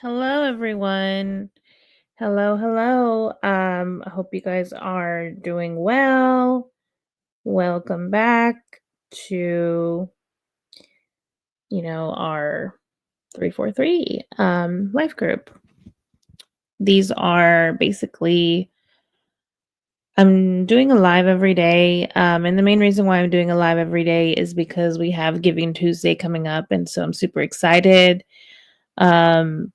Hello, everyone. Hello. I hope you guys are doing well. Welcome back to, our 343 life group. These are basically I'm doing a live every day. And the main reason why I'm doing a live every day is because we have Giving Tuesday coming up, and so I'm super excited. Um,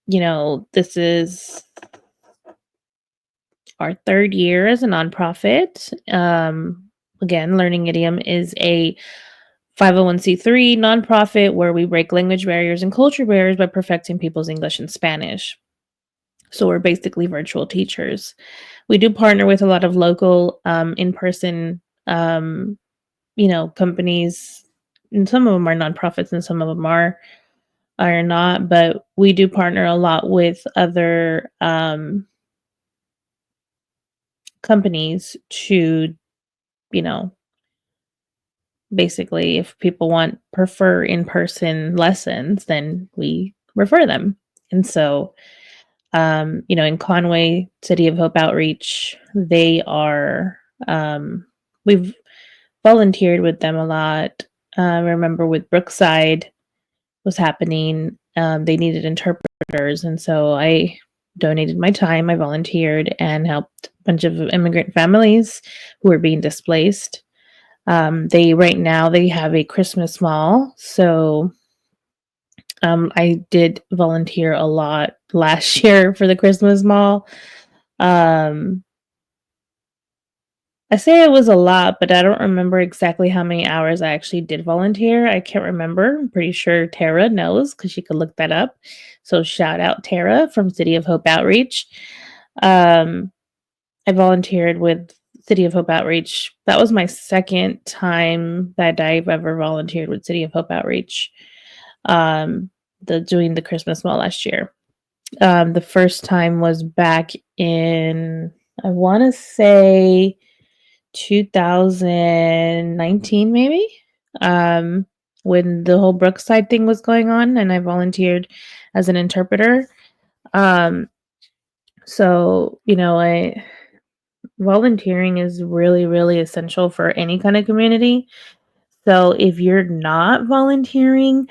this is our third year as a nonprofit. Again, Learning Idiom is a 501c3 nonprofit where we break language barriers and culture barriers by perfecting people's English and Spanish. So we're basically virtual teachers. We do partner with a lot of local in-person companies, and some of them are nonprofits and some of them are not, but we do partner a lot with other companies to, you know, basically if people prefer in-person lessons, then we refer them. And so in Conway, City of Hope Outreach, they are we've volunteered with them a lot. I remember with Brookside was happening, they needed interpreters, and so I donated my time. I volunteered and helped a bunch of immigrant families who were being displaced. They right now they have a Christmas mall, so I did volunteer a lot last year for the Christmas mall. Um, I say it was a lot, but I don't remember exactly how many hours I actually did volunteer. I can't remember. I'm pretty sure Tara knows because she could look that up. So shout out Tara from City of Hope Outreach. Um, I volunteered with City of Hope Outreach. That was my second time that I've ever volunteered with City of Hope Outreach. Doing the Christmas mall last year. The first time was back in, I want to say, 2019 maybe, when the whole Brookside thing was going on, and I volunteered as an interpreter. Um, so I volunteering is really, really essential for any kind of community. So if you're not volunteering,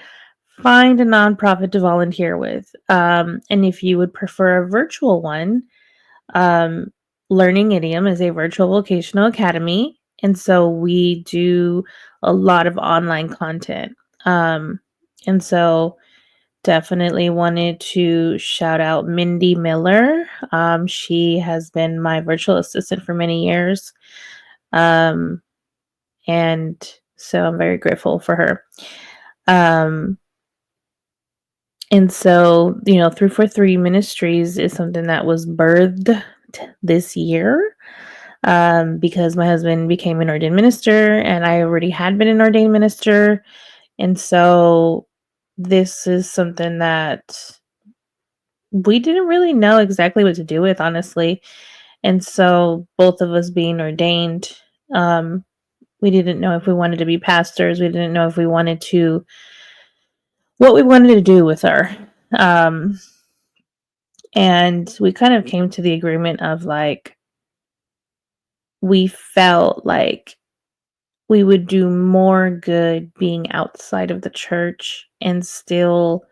find a nonprofit to volunteer with. And if you would prefer a virtual one, um, Learning Idiom is a virtual vocational academy. And so we do a lot of online content. Um, and so definitely wanted to shout out Mindy Miller. She has been my virtual assistant for many years. Um, and so I'm very grateful for her. Um, and so, 343 Ministries is something that was birthed this year, because my husband became an ordained minister and I already had been an ordained minister. And so this is something that we didn't really know exactly what to do with, honestly. And so both of us being ordained, um, we didn't know if we wanted to be pastors. We didn't know if we wanted to, what we wanted to do with her. Um, and we kind of came to the agreement of like, we felt like we would do more good being outside of the church and still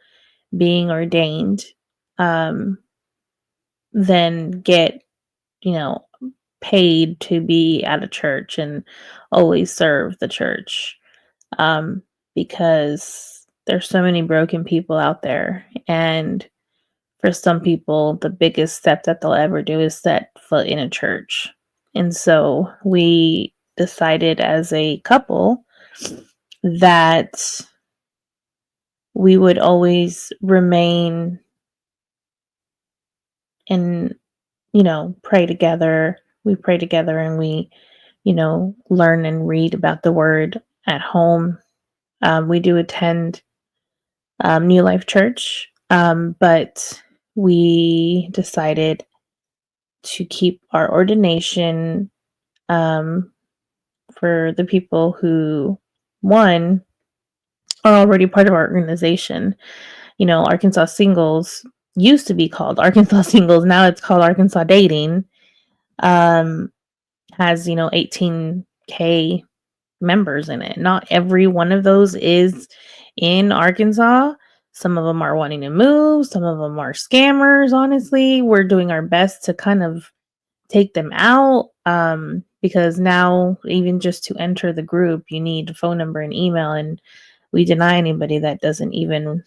being ordained, um, than get, you know, paid to be at a church and always serve the church. Um, because there's so many broken people out there. And for some people, the biggest step that they'll ever do is set foot in a church. And so we decided as a couple that we would always remain and, pray together. We pray together and we, learn and read about the word at home. We do attend New Life Church, but we decided to keep our ordination, um, for the people who, one, are already part of our organization. Arkansas Singles, used to be called Arkansas Singles, now it's called Arkansas Dating, um, has, 18K members in it. Not every one of those is in Arkansas. Some of them are wanting to move, some of them are scammers, honestly. We're doing our best to kind of take them out, because now even just to enter the group, you need a phone number and email, and we deny anybody that doesn't even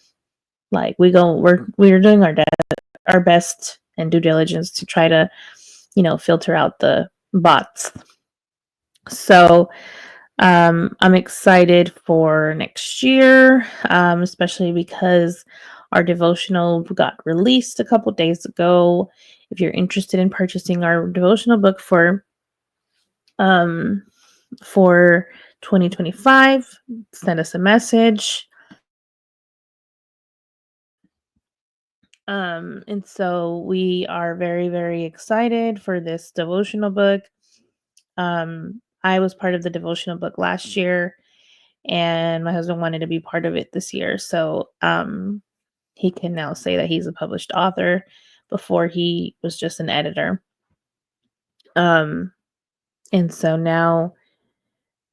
like we're doing our best and due diligence to try to, filter out the bots. So I'm excited for next year, especially because our devotional got released a couple days ago. If you're interested in purchasing our devotional book um, for 2025, send us a message. And so we are very, very excited for this devotional book. I was part of the devotional book last year, and my husband wanted to be part of it this year. So he can now say that he's a published author. Before, he was just an editor. Um, and so now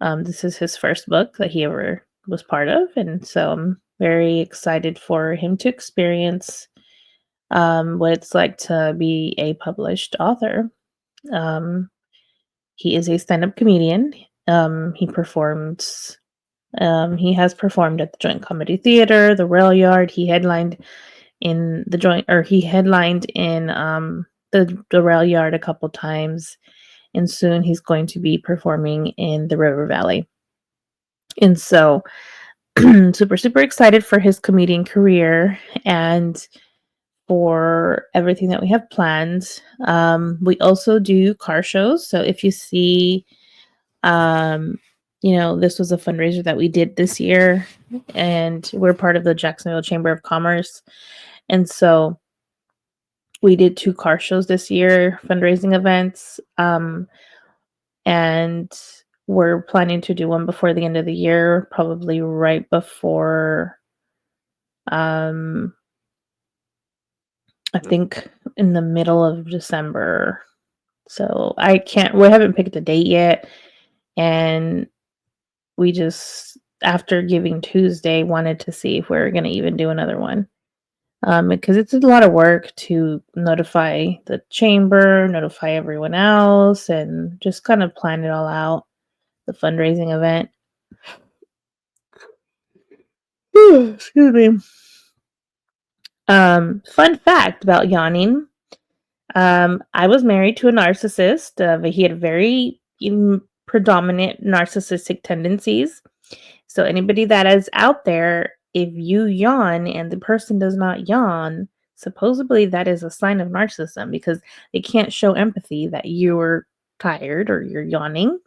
this is his first book that he ever was part of. And so I'm very excited for him to experience what it's like to be a published author. Um, he is a stand-up comedian. He performs. He has performed at the Joint Comedy Theater, the Rail Yard. He headlined in the Rail Yard a couple times, and soon he's going to be performing in the River Valley. And so, super, super excited for his comedian career and for everything that we have planned. We also do car shows. So if you see, this was a fundraiser that we did this year, and we're part of the Jacksonville Chamber of Commerce. And so we did 2 car shows this year, fundraising events. And we're planning to do one before the end of the year, probably right before, I think in the middle of December. So we haven't picked a date yet. And we just, after Giving Tuesday, wanted to see if we were going to even do another one. Because it's a lot of work to notify the chamber, notify everyone else, and just kind of plan it all out, the fundraising event. Excuse me. Fun fact about yawning. I was married to a narcissist. He had very predominant narcissistic tendencies. So anybody that is out there, if you yawn and the person does not yawn, supposedly that is a sign of narcissism, because they can't show empathy that you're tired or you're yawning.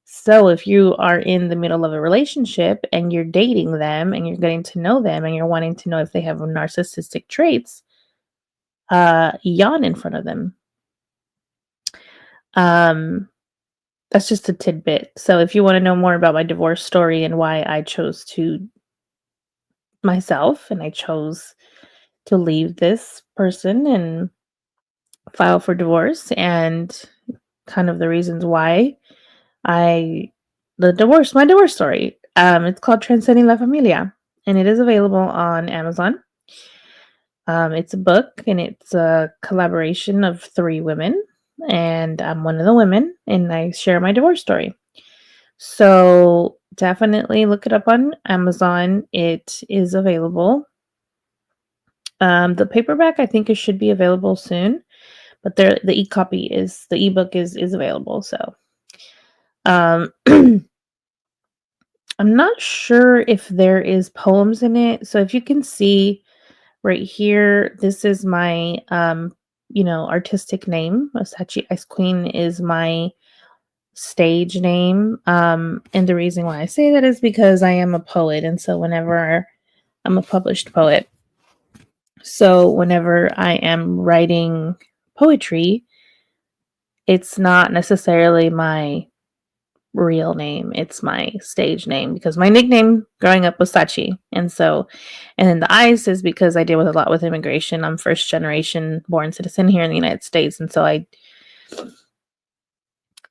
So if you are in the middle of a relationship and you're dating them and you're getting to know them and you're wanting to know if they have narcissistic traits, yawn in front of them. That's just a tidbit. So if you want to know more about my divorce story and why I chose to leave this person and file for divorce, and kind of the reasons why my divorce story. It's called Transcending La Familia, and it is available on Amazon. It's a book, and it's a collaboration of 3 women, and I'm one of the women, and I share my divorce story. So definitely look it up on Amazon. It is available. The paperback, I think it should be available soon, but the ebook is available. So, I'm not sure if there is poems in it. So if you can see right here, this is my, artistic name. Osachi Ice Queen is my stage name. And the reason why I say that is because I am a poet. And so I'm a published poet. So whenever I am writing poetry, it's not necessarily my real name. It's my stage name because my nickname growing up was Sachi. And then the ice is because I deal with a lot with immigration. I'm first generation born citizen here in the United States. And so I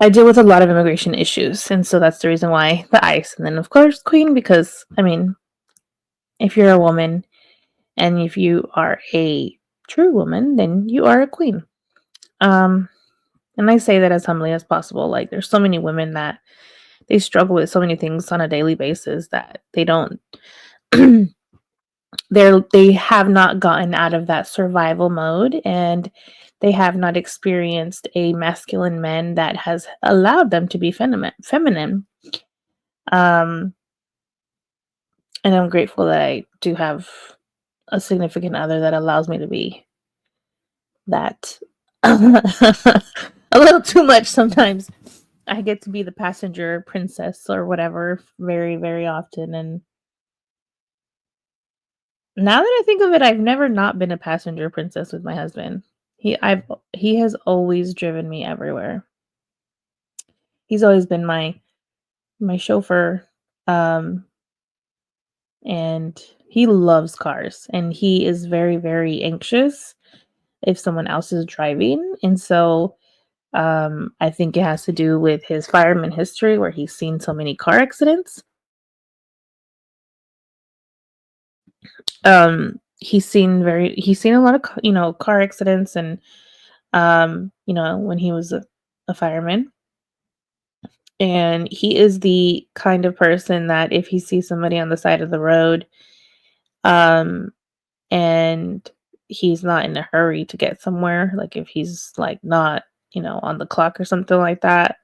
deal with a lot of immigration issues. And so that's the reason why the ice. And then, of course, queen, because I mean, if you're a woman and if you are a true woman, then you are a queen. Um, and I say that as humbly as possible. Like, there's so many women that they struggle with so many things on a daily basis that they don't they have not gotten out of that survival mode, and they have not experienced a masculine man that has allowed them to be feminine. Um and I'm grateful that I do have a significant other that allows me to be that. A little too much sometimes. I get to be the passenger princess or whatever very, very often. And now that I think of it, I've never not been a passenger princess with my husband. He has always driven me everywhere. He's always been my chauffeur. Um and he loves cars, and he is very, very anxious if someone else is driving. And so I think it has to do with his fireman history where he's seen so many car accidents. He's seen a lot of car accidents, and when he was a fireman. And he is the kind of person that if he sees somebody on the side of the road, um and he's not in a hurry to get somewhere, like if he's like not on the clock or something like that,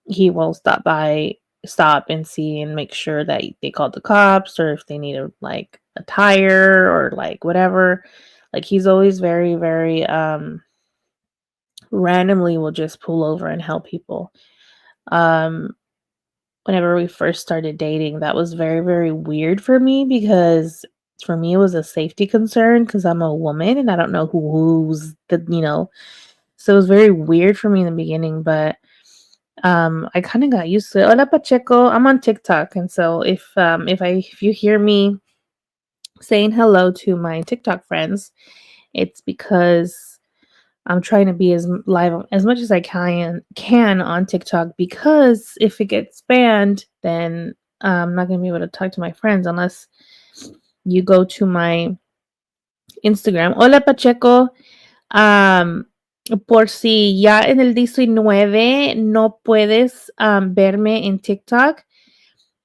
he will stop and see and make sure that they called the cops, or if they need a tire or like whatever. Like, he's always very, very randomly will just pull over and help people. um Whenever we first started dating, that was very, very weird for me, because for me it was a safety concern because I'm a woman and I don't know who's so it was very weird for me in the beginning. But I kind of got used to it. Hola Pacheco, I'm on TikTok, and so if you hear me saying hello to my TikTok friends, it's because I'm trying to be as live as much as I can on TikTok, because if it gets banned, then I'm not gonna be able to talk to my friends unless you go to my Instagram. Hola Pacheco. Am, por si ya en el 19 no puedes verme en TikTok,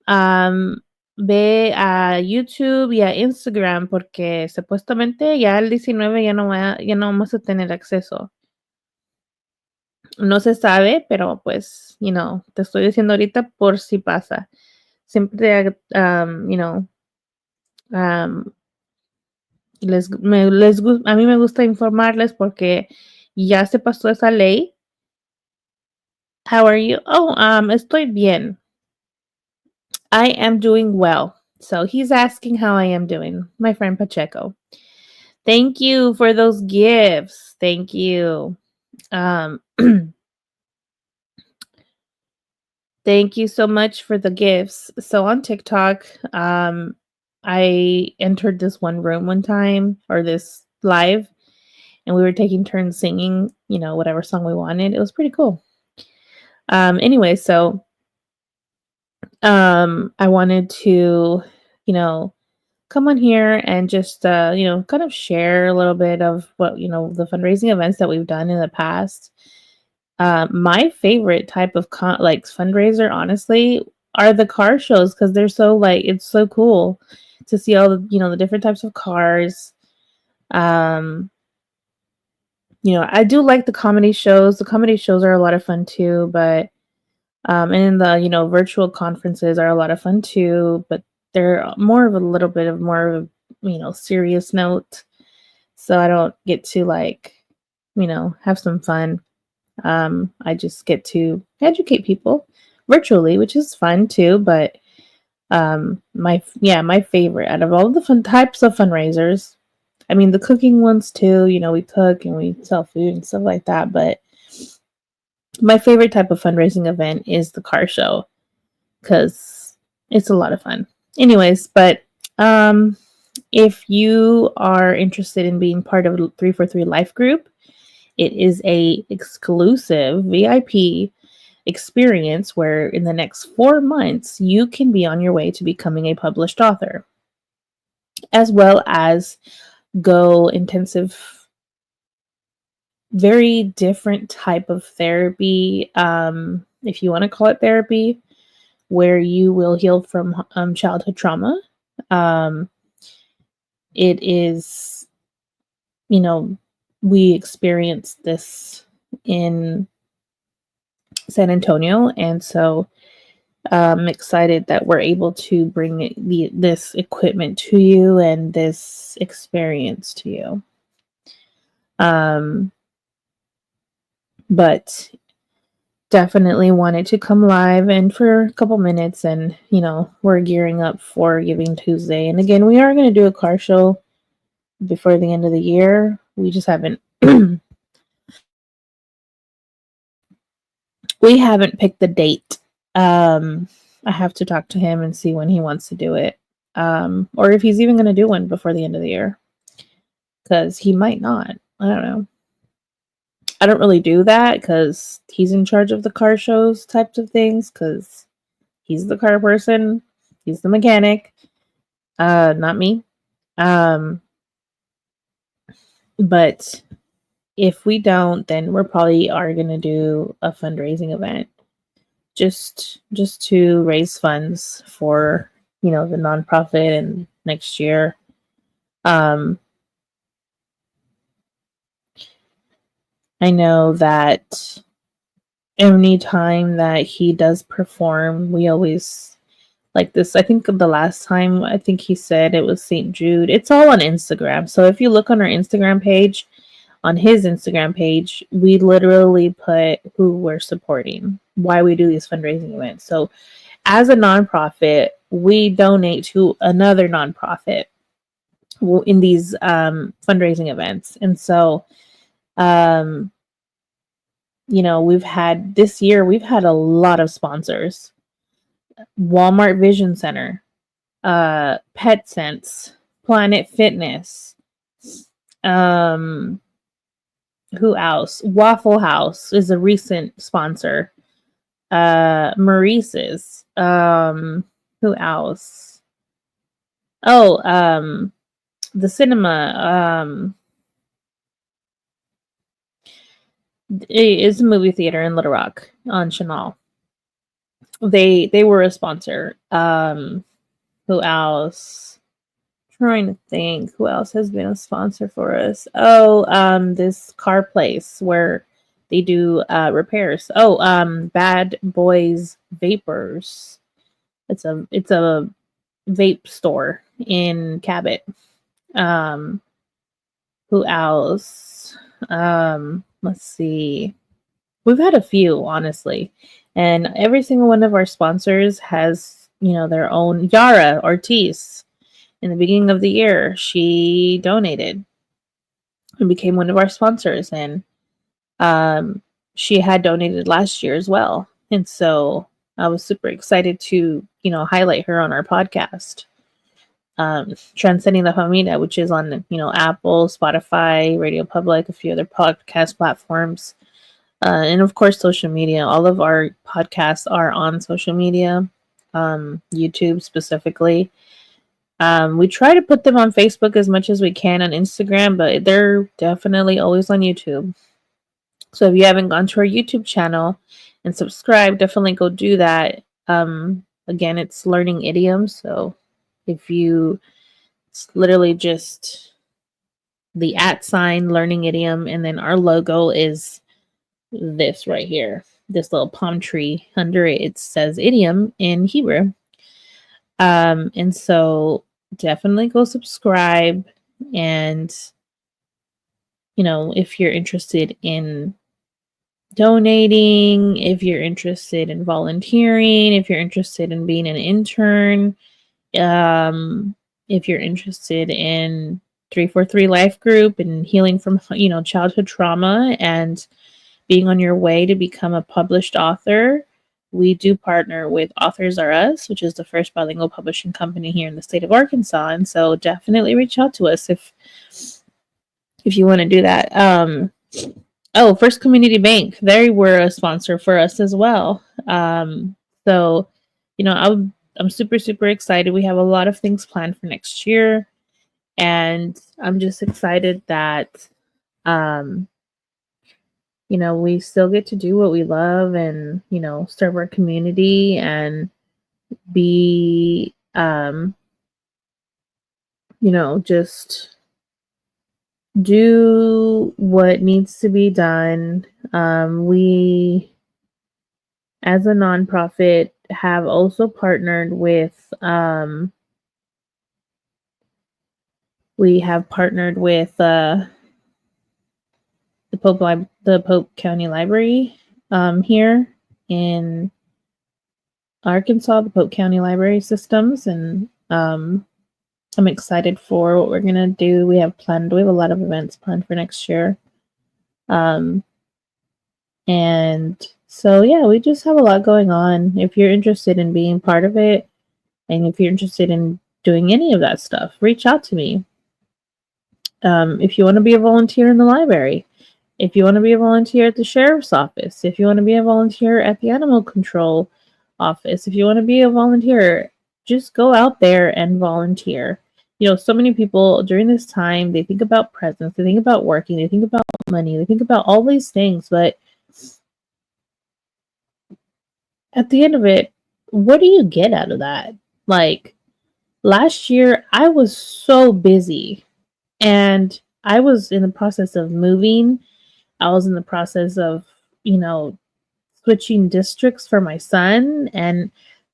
am, ve a YouTube y a Instagram, porque supuestamente ya el 19 ya no vamos a tener acceso. No se sabe, pero pues, te estoy diciendo ahorita por si pasa. Siempre, um, a mí me gusta informarles porque ya se pasó esa ley. How are you? Oh, estoy bien. I am doing well. So he's asking how I am doing, my friend Pacheco. Thank you for those gifts. Thank you. Um, Thank you so much for the gifts. So on TikTok, I entered this one room one time, or this live, and we were taking turns singing, whatever song we wanted. It was pretty cool. Anyway, so I wanted to, you know, come on here and just kind of share a little bit of what, the fundraising events that we've done in the past. My favorite type of fundraiser, honestly, are the car shows, because they're so it's so cool to see all the the different types of cars. Um, I do like the comedy shows. The comedy shows are a lot of fun too, but and then the virtual conferences are a lot of fun too, but they're more of a little bit of more of a serious note. So I don't get to have some fun. I just get to educate people virtually, which is fun too. But my favorite out of all the fun types of fundraisers, I mean the cooking ones too. We cook and we sell food and stuff like that. But My favorite type of fundraising event is the car show because it's a lot of fun. Anyways, but if you are interested in being part of 343 Life Group, it is a exclusive VIP experience where in the next 4 months you can be on your way to becoming a published author, as well as go intensive, very different type of therapy, if you want to call it therapy, where you will heal from childhood trauma. Um, it is, you know, we experienced this in San Antonio, and so I'm excited that we're able to bring this equipment to you and this experience to you. But definitely wanted to come live and for a couple minutes, and we're gearing up for Giving Tuesday. And again, we are going to do a car show before the end of the year. We just haven't we haven't picked the date. I have to talk to him and see when he wants to do it, or if he's even going to do one before the end of the year, because he might not. I don't know. I don't really do that because he's in charge of the car shows types of things, because he's the car person, he's the mechanic, not me. But if we don't, then we're probably are going to do a fundraising event just to raise funds for the nonprofit and next year. I know that any time that he does perform, we always like this. I think the last time, I think he said it was St. Jude. It's all on Instagram. So if you look on our Instagram page, on his Instagram page, we literally put who we're supporting, why we do these fundraising events. So as a nonprofit, we donate to another nonprofit in these fundraising events. And so, we've had a lot of sponsors. Walmart Vision Center, PetSense, Planet Fitness, who else? Waffle House is a recent sponsor. Maurice's. Who else? Oh, the cinema. It is a movie theater in Little Rock on Chenal. They were a sponsor. Who else? Trying to think who else has been a sponsor for us. Oh, this car place where they do repairs. Oh, Bad Boys Vapors. It's a vape store in Cabot. Who else? Let's see. We've had a few, honestly. And every single one of our sponsors has, their own. Yara Ortiz, in the beginning of the year, she donated and became one of our sponsors. And she had donated last year as well. And so I was super excited to, highlight her on our podcast. Transcending the Familia, which is on, Apple, Spotify, Radio Public, a few other podcast platforms. And of course, social media. All of our podcasts are on social media, YouTube specifically. We try to put them on Facebook as much as we can, on Instagram, but they're definitely always on YouTube. So if you haven't gone to our YouTube channel and subscribed, definitely go do that. Again, it's Learning Idioms. So it's literally just the @ Learning Idiom, and then our logo is this right here, this little palm tree. Under it, it says idiom in Hebrew. And so definitely go subscribe. And, if you're interested in donating, if you're interested in volunteering, if you're interested in being an intern, if you're interested in 343 Life Group and healing from, childhood trauma and being on your way to become a published author, we do partner with Authors R Us, which is the first bilingual publishing company here in the state of Arkansas. And so definitely reach out to us if you want to do that. First Community Bank, they were a sponsor for us as well. So, I'm super, super excited. We have a lot of things planned for next year. And I'm just excited that, we still get to do what we love and, serve our community and be, just do what needs to be done. We, as a nonprofit, have also partnered with, the Pope County Library here in Arkansas, the Pope County Library Systems, and I'm excited for what we're gonna do. We have a lot of events planned for next year. And so yeah, we just have a lot going on. If you're interested in being part of it, and if you're interested in doing any of that stuff, reach out to me. If you want to be a volunteer in the library, if you want to be a volunteer at the sheriff's office, if you want to be a volunteer at the animal control office, if you want to be a volunteer, just go out there and volunteer. So many people during this time, they think about presents, they think about working, they think about money, they think about all these things, but at the end of it, what do you get out of that? Like, last year, I was so busy and I was in the process of moving. I was in the process of, switching districts for my son. And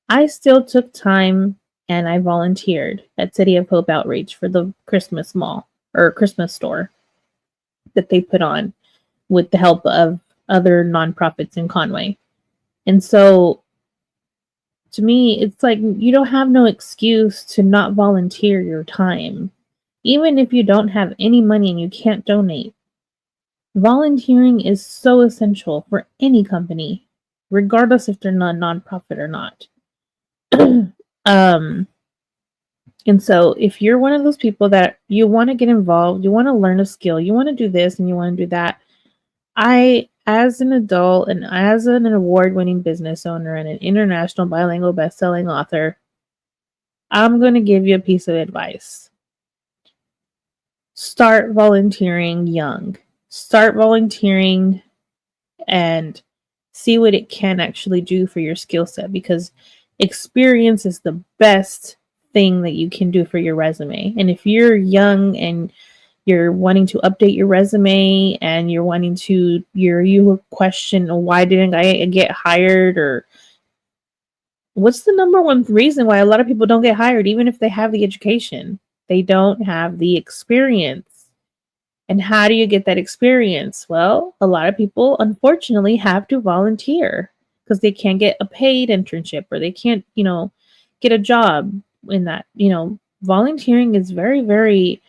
I still took time and I volunteered at City of Hope Outreach for the Christmas mall or Christmas store that they put on with the help of other nonprofits in Conway. And so to me, it's like you don't have no excuse to not volunteer your time. Even if you don't have any money and you can't donate, volunteering is so essential for any company, regardless if they're not nonprofit or not. And so if you're one of those people that you want to get involved, you want to learn a skill, you want to do this and you want to do that, as an adult and as an award-winning business owner and an international bilingual best-selling author, I'm going to give you a piece of advice. Start volunteering young. Start volunteering and see what it can actually do for your skill set, because experience is the best thing that you can do for your resume. And if you're young and you're wanting to update your resume and you're wanting to, you question, why didn't I get hired? Or what's the number one reason why a lot of people don't get hired, even if they have the education? They don't have the experience. And how do you get that experience? Well, a lot of people, unfortunately, have to volunteer because they can't get a paid internship or they can't, get a job in that. Volunteering is very, very,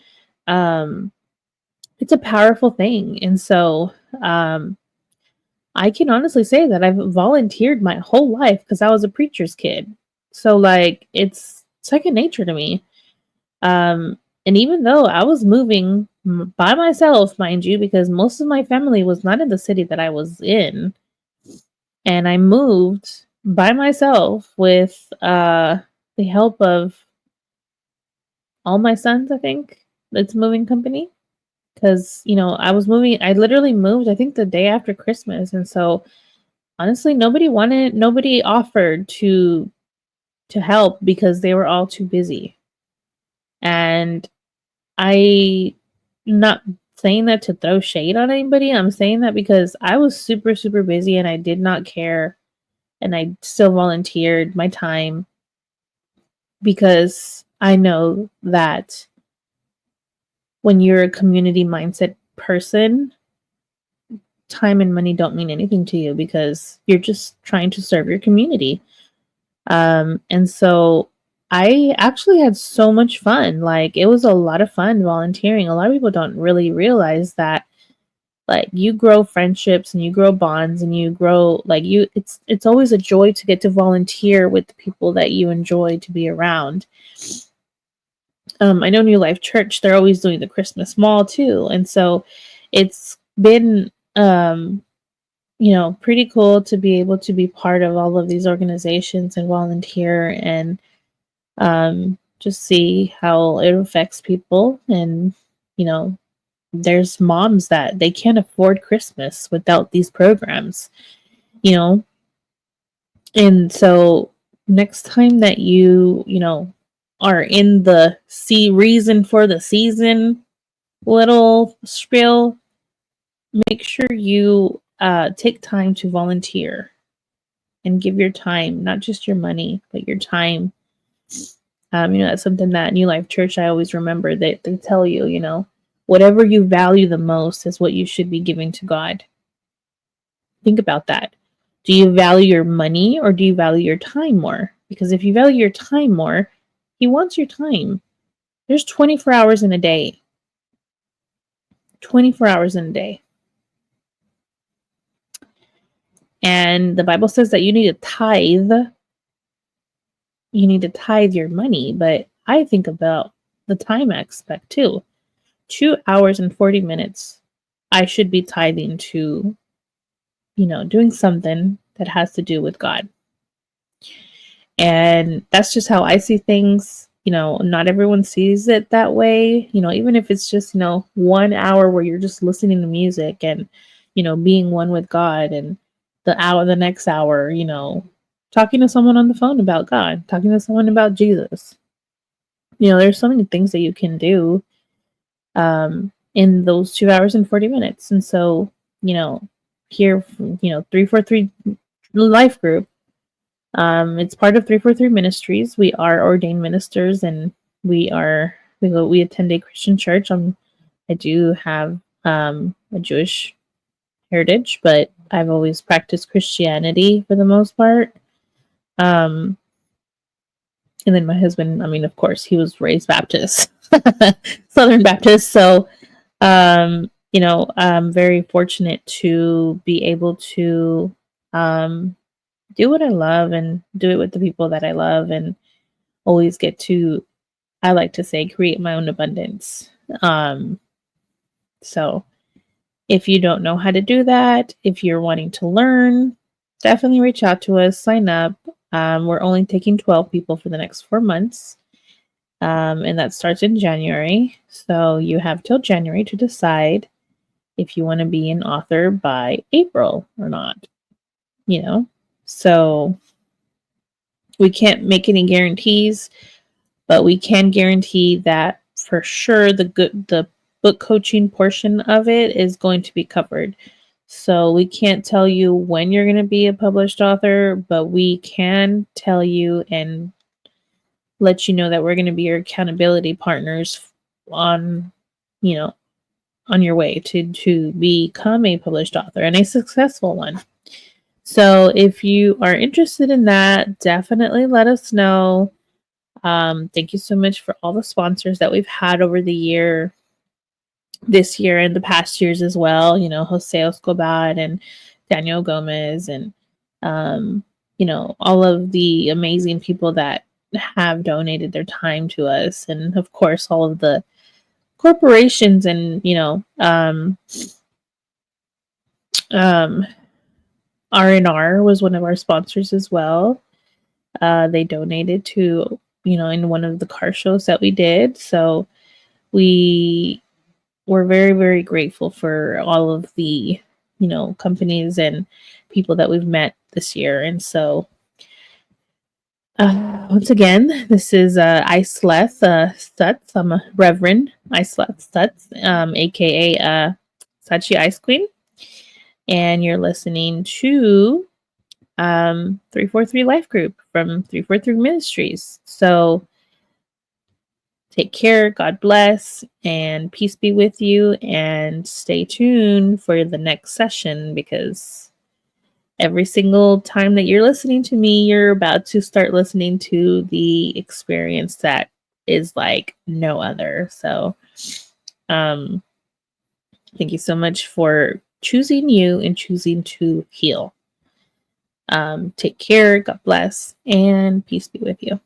it's a powerful thing. And so I can honestly say that I've volunteered my whole life because I was a preacher's kid. So like it's second nature to me. And even though I was moving by myself, mind you, because most of my family was not in the city that I was in, and I moved by myself with the help of all my sons, I think. It's a moving company. Because, I literally moved, I think, the day after Christmas. And so honestly, nobody offered to help because they were all too busy. And I'm not saying that to throw shade on anybody. I'm saying that because I was super, super busy and I did not care. And I still volunteered my time because I know that when you're a community mindset person, time and money don't mean anything to you because you're just trying to serve your community. And so I actually had so much fun. Like, it was a lot of fun volunteering. A lot of people don't really realize that, like you grow friendships and you grow bonds and you grow like you it's always a joy to get to volunteer with the people that you enjoy to be around. I know New Life Church, they're always doing the Christmas Mall too. And so it's been pretty cool to be able to be part of all of these organizations and volunteer and just see how it affects people. And there's moms that they can't afford Christmas without these programs, you know. And so next time that you are in the reason for the season little spiel, make sure you take time to volunteer and give your time, not just your money, but your time. That's something that New Life Church, I always remember that they tell you, whatever you value the most is what you should be giving to God. Think about that. Do you value your money or do you value your time more? Because if you value your time more, He wants your time. There's 24 hours in a day. 24 hours in a day. And the Bible says that you need to tithe. You need to tithe your money, but I think about the time aspect too. 2 hours and 40 minutes I should be tithing to, doing something that has to do with God. And that's just how I see things. Not everyone sees it that way. Even if it's just, 1 hour where you're just listening to music and, being one with God, and the next hour, talking to someone on the phone about God, talking to someone about Jesus. There's so many things that you can do in those 2 hours and 40 minutes. And so, here, 343 Life Group, it's part of 343 Ministries. We are ordained ministers, and we attend a Christian church. I do have a Jewish heritage, but I've always practiced Christianity for the most part. And then my husband, of course, he was raised Baptist, Southern Baptist. So, I'm very fortunate to be able to do what I love and do it with the people that I love, and always get to, I like to say, create my own abundance. So if you don't know how to do that, if you're wanting to learn, definitely reach out to us, sign up. We're only taking 12 people for the next 4 months. And that starts in January. So you have till January to decide if you want to be an author by April or not. So we can't make any guarantees, but we can guarantee that for sure the book coaching portion of it is going to be covered. So we can't tell you when you're going to be a published author, but we can tell you and let you know that we're going to be your accountability partners on your way to become a published author, and a successful one. So if you are interested in that, definitely let us know. Thank you so much for all the sponsors that we've had over this year and the past years as well. Jose Escobar and Daniel Gomez, and all of the amazing people that have donated their time to us, and of course all of the corporations, and R&R was one of our sponsors as well. They donated to in one of the car shows that we did, so we were very, very grateful for all of the companies and people that we've met this year. And so once again, this is Isleth Stutz. I'm a Reverend Isleth Stutz, aka Sachi Ice Queen, and you're listening to 343 Life Group from 343 Ministries. So take care, God bless, and peace be with you, and stay tuned for the next session, because every single time that you're listening to me, you're about to start listening to the experience that is like no other. So Thank you so much for choosing you and choosing to heal. Take care. God bless, and peace be with you.